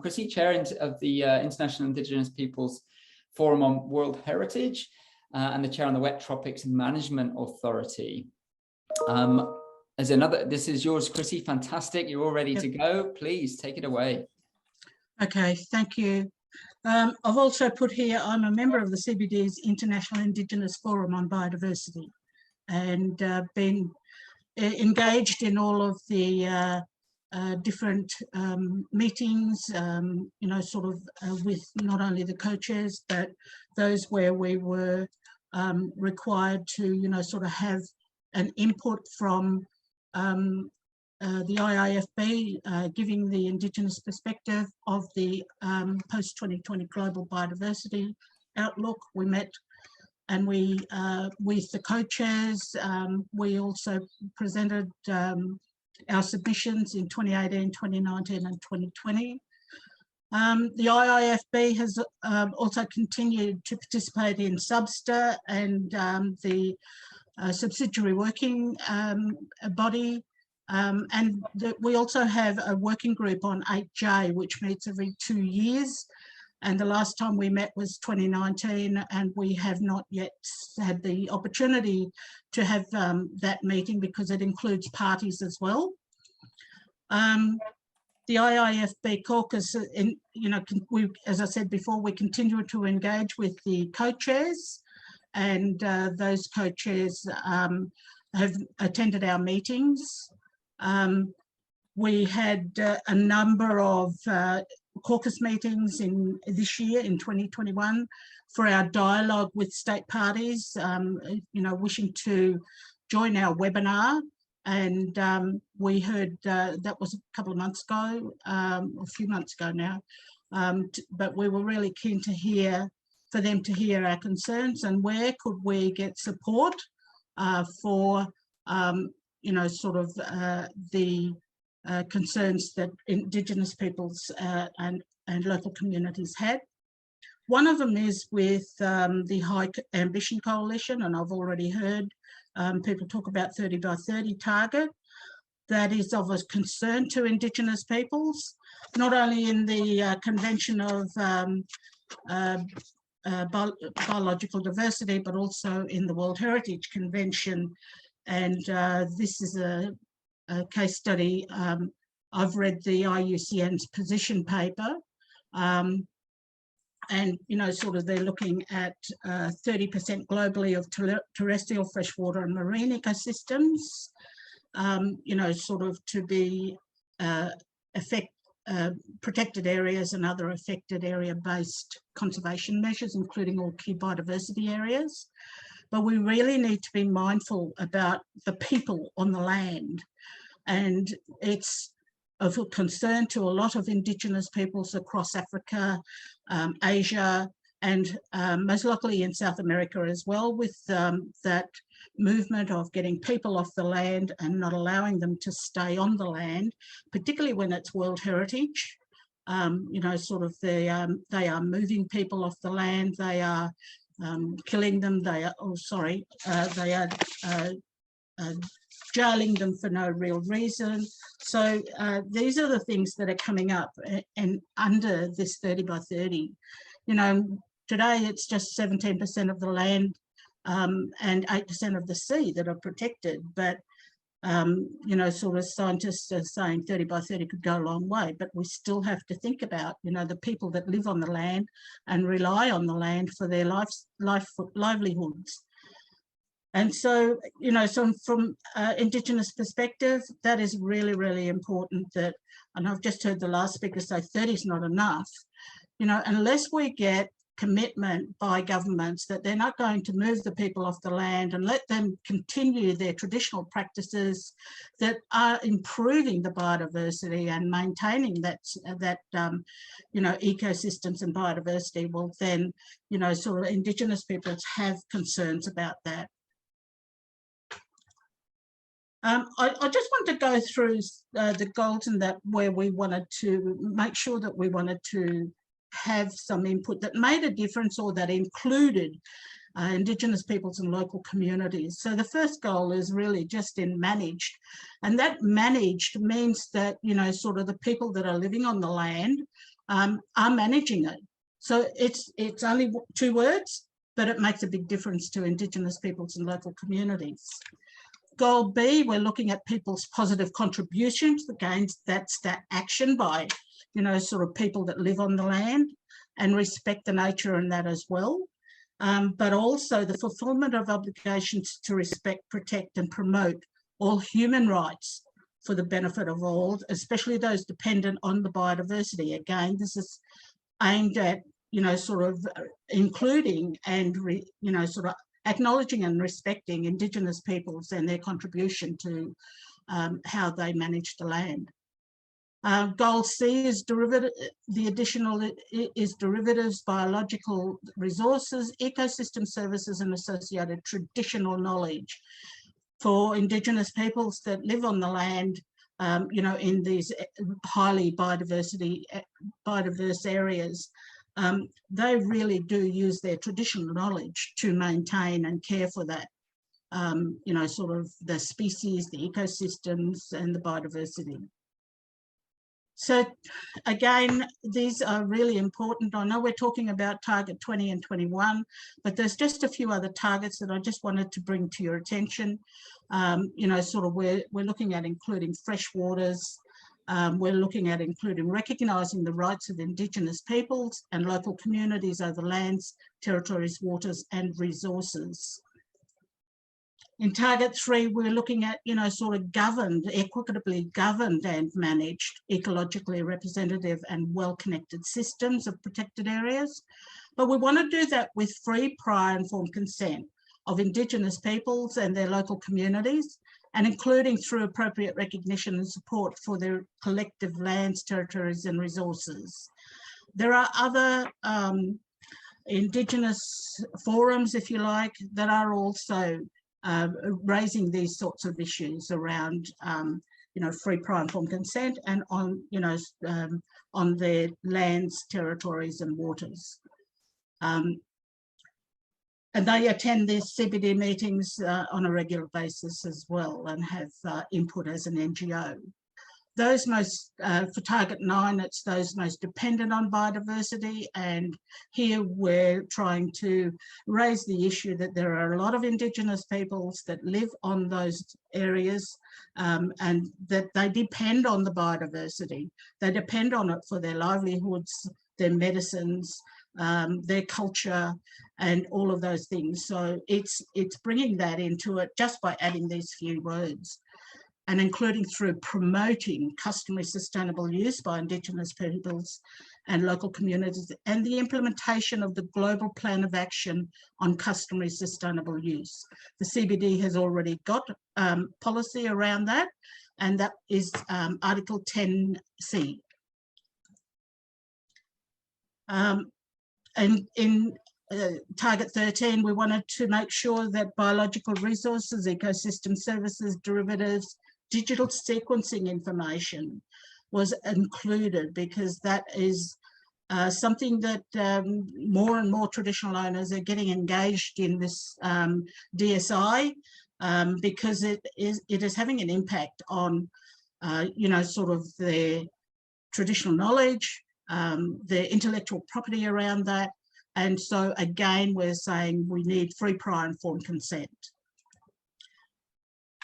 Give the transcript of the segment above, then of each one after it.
Chrissy, Chair of the International Indigenous Peoples Forum on World Heritage and the Chair on the Wet Tropics Management Authority. This is yours, Chrissy. Fantastic. You're all ready to go. Please take it away. Okay, thank you. I've also put here, I'm a member of the CBD's International Indigenous Forum on Biodiversity, and been engaged in all of the different meetings, you know, sort of with not only the co-chairs, but those where we were required to, you know, sort of have an input from the IIFB, giving the Indigenous perspective of the post-2020 global biodiversity outlook. We met and we, with the co-chairs, we also presented our submissions in 2018, 2019 and 2020. The IIFB has also continued to participate in SUBSTA and the subsidiary working body. We also have a working group on 8J, which meets every 2 years. And the last time we met was 2019, and we have not yet had the opportunity to have that meeting because it includes parties as well. The IIFB caucus, you know, as I said before, we continue to engage with the co-chairs, and those co-chairs have attended our meetings. We had a number of caucus meetings in this year, in 2021, for our dialogue with state parties, you know, wishing to join our webinar. And we heard that was a couple of months ago, a few months ago now, but we were really keen to hear, for them to hear our concerns and where could we get support for, you know, sort of the concerns that Indigenous peoples and local communities had. One of them is with the High Ambition Coalition, and I've already heard people talk about 30 by 30 target. That is of a concern to Indigenous peoples, not only in the Convention of Biological Diversity, but also in the World Heritage Convention. And this is a case study. I've read the IUCN's position paper, and, you know, sort of they're looking at 30% globally of terrestrial freshwater and marine ecosystems, you know, sort of to be protected areas and other affected area-based conservation measures, including all key biodiversity areas. But we really need to be mindful about the people on the land. And it's of concern to a lot of Indigenous peoples across Africa, Asia, and most locally in South America as well, with that movement of getting people off the land and not allowing them to stay on the land, particularly when it's World Heritage. You know, sort of they are moving people off the land, they are killing them, they are jailing them for no real reason. So these are the things that are coming up and under this 30 by 30. You know, today it's just 17% of the land and 8% of the sea that are protected, but you know, sort of scientists are saying 30 by 30 could go a long way, but we still have to think about, you know, the people that live on the land and rely on the land for their livelihoods. And so, you know, so from Indigenous perspective, that is really, really important that, and I've just heard the last speaker say 30 is not enough, you know, unless we get commitment by governments that they're not going to move the people off the land and let them continue their traditional practices that are improving the biodiversity and maintaining that you know, ecosystems and biodiversity, well then, you know, sort of Indigenous peoples have concerns about that. I just want to go through the goals and that where we wanted to make sure that we wanted to have some input that made a difference or that included Indigenous peoples and local communities. So the first goal is really just in managed, and that managed means that, you know, sort of the people that are living on the land are managing it. So it's only 2 words, but it makes a big difference to Indigenous peoples and local communities. Goal B, we're looking at people's positive contributions. Again, that's that action by, you know, sort of people that live on the land and respect the nature in that as well. But also the fulfilment of obligations to respect, protect and promote all human rights for the benefit of all, especially those dependent on the biodiversity. Again, this is aimed at, you know, sort of including and, you know, sort of acknowledging and respecting Indigenous peoples and their contribution to how they manage the land. Goal C is derivatives, biological resources, ecosystem services and associated traditional knowledge for Indigenous peoples that live on the land, you know, in these highly diverse areas. They really do use their traditional knowledge to maintain and care for that, you know, sort of the species, the ecosystems and the biodiversity. So again, these are really important. I know we're talking about target 20 and 21, but there's just a few other targets that I just wanted to bring to your attention. You know, sort of we're looking at including fresh waters. We're looking at including recognising the rights of Indigenous peoples and local communities over lands, territories, waters and resources. In target 3, we're looking at, you know, sort of governed, equitably governed and managed, ecologically representative and well-connected systems of protected areas. But we want to do that with free, prior informed consent of Indigenous peoples and their local communities, and including through appropriate recognition and support for their collective lands, territories and resources. There are other Indigenous forums, if you like, that are also raising these sorts of issues around, you know, free, prior informed consent and on, you know, on their lands, territories and waters. And they attend these CBD meetings on a regular basis as well and have input as an NGO. Those most, for target 9, it's those most dependent on biodiversity, and here we're trying to raise the issue that there are a lot of Indigenous peoples that live on those areas and that they depend on the biodiversity. They depend on it for their livelihoods, their medicines, their culture and all of those things. So it's bringing that into it just by adding these few words, and including through promoting customary sustainable use by Indigenous peoples and local communities, and the implementation of the Global Plan of Action on Customary Sustainable Use. The CBD has already got policy around that, and that is Article 10C. And in target 13, we wanted to make sure that biological resources, ecosystem services, derivatives, digital sequencing information was included, because that is something that more and more traditional owners are getting engaged in this DSI, because it is having an impact on, you know, sort of their traditional knowledge, their intellectual property around that. And so again, we're saying we need free, prior informed consent.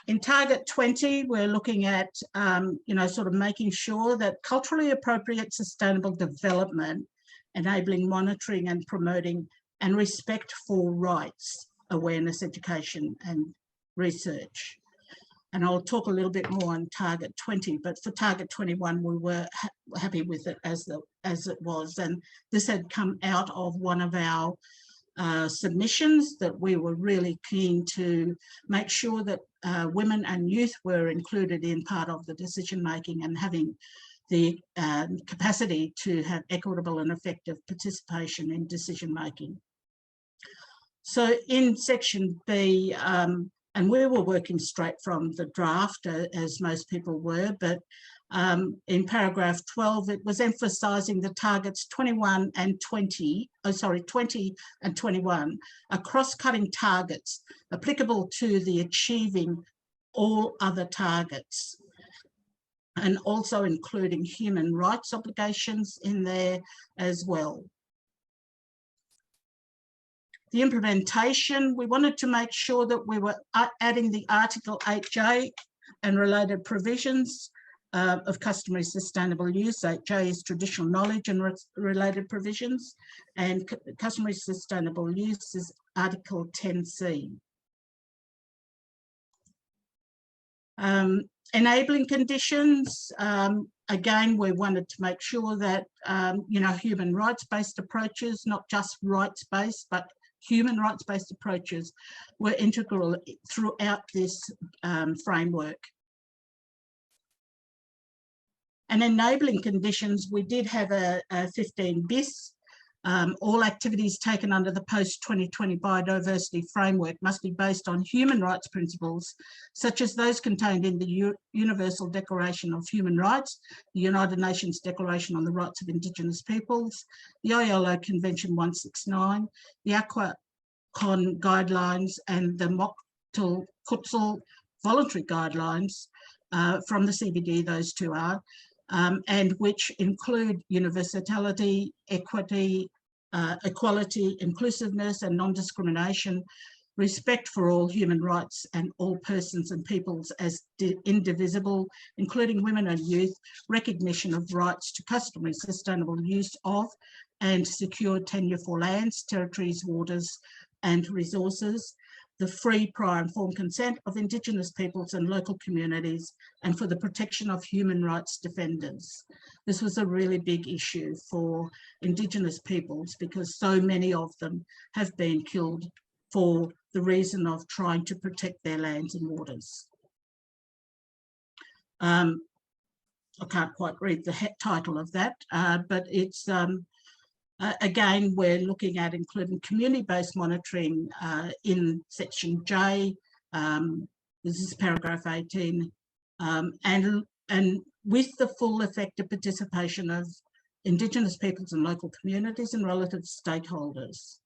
In target 20, we're looking at, you know, sort of making sure that culturally appropriate sustainable development, enabling monitoring and promoting and respect for rights, awareness, education and research. And I'll talk a little bit more on target 20, but for target 21, we were happy with it as it was. And this had come out of one of our submissions, that we were really keen to make sure that women and youth were included in part of the decision making and having the capacity to have equitable and effective participation in decision making. So in section B, and we were working straight from the draft, as most people were, but in paragraph 12, it was emphasising the targets 21 and 20, 20 and 21 are cross-cutting targets applicable to the achieving all other targets. and also including human rights obligations in there as well. The implementation, we wanted to make sure that we were adding the Article 8J and related provisions of customary sustainable use. 8J is traditional knowledge and related provisions, and customary sustainable use is Article 10C. Enabling conditions, again, we wanted to make sure that, human rights-based approaches, not just rights-based, but human rights-based approaches were integral throughout this framework. And enabling conditions, we did have a 15 bis. All activities taken under the post-2020 biodiversity framework must be based on human rights principles, such as those contained in the Universal Declaration of Human Rights, the United Nations Declaration on the Rights of Indigenous Peoples, the ILO Convention 169, the ACUICN guidelines, and the Mokhtol Kutzal voluntary guidelines from the CBD, those two are, and which include universality, equity, equality, inclusiveness and non-discrimination, respect for all human rights and all persons and peoples as indivisible, including women and youth, recognition of rights to customary sustainable use of and secure tenure for lands, territories, waters and resources, the free, prior, informed consent of Indigenous peoples and local communities, and for the protection of human rights defenders. This was a really big issue for Indigenous peoples because so many of them have been killed for the reason of trying to protect their lands and waters. I can't quite read the title of that, but it's again, we're looking at including community-based monitoring in section J. This is paragraph 18, and with the full effective participation of Indigenous peoples and local communities and relative stakeholders.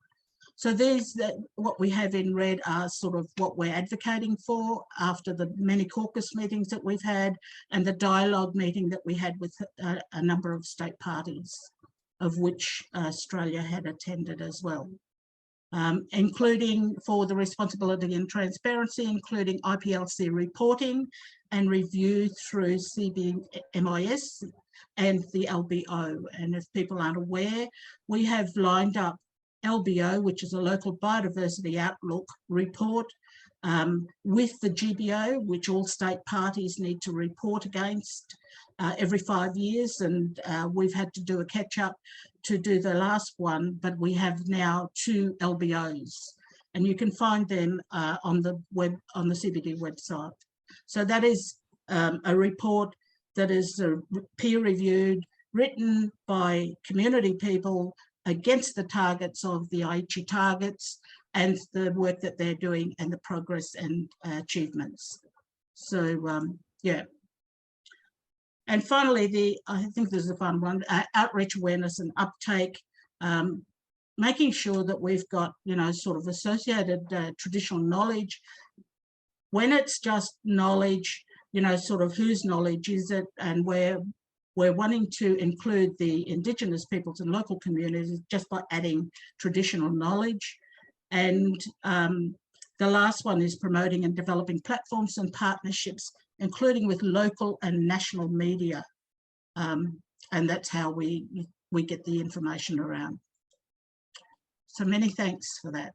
So these, what we have in red are sort of what we're advocating for after the many caucus meetings that we've had and the dialogue meeting that we had with a number of state parties, of which Australia had attended as well, including for the responsibility and transparency, including IPLC reporting and review through CBMIS and the LBO. And if people aren't aware, we have lined up LBO, which is a local biodiversity outlook report, with the GBO, which all state parties need to report against every 5 years, and we've had to do a catch up to do the last one, but we have now 2 LBOs, and you can find them on the CBD website. So that is a report that is peer-reviewed, written by community people against the targets of the ACUICN targets and the work that they're doing and the progress and achievements. So yeah. And finally, I think this is a fun one, outreach, awareness and uptake, making sure that we've got, sort of associated traditional knowledge. When it's just knowledge, sort of whose knowledge is it, and we're wanting to include the Indigenous peoples and local communities just by adding traditional knowledge. And the last one is promoting and developing platforms and partnerships, including with local and national media. And that's how we get the information around. So many thanks for that.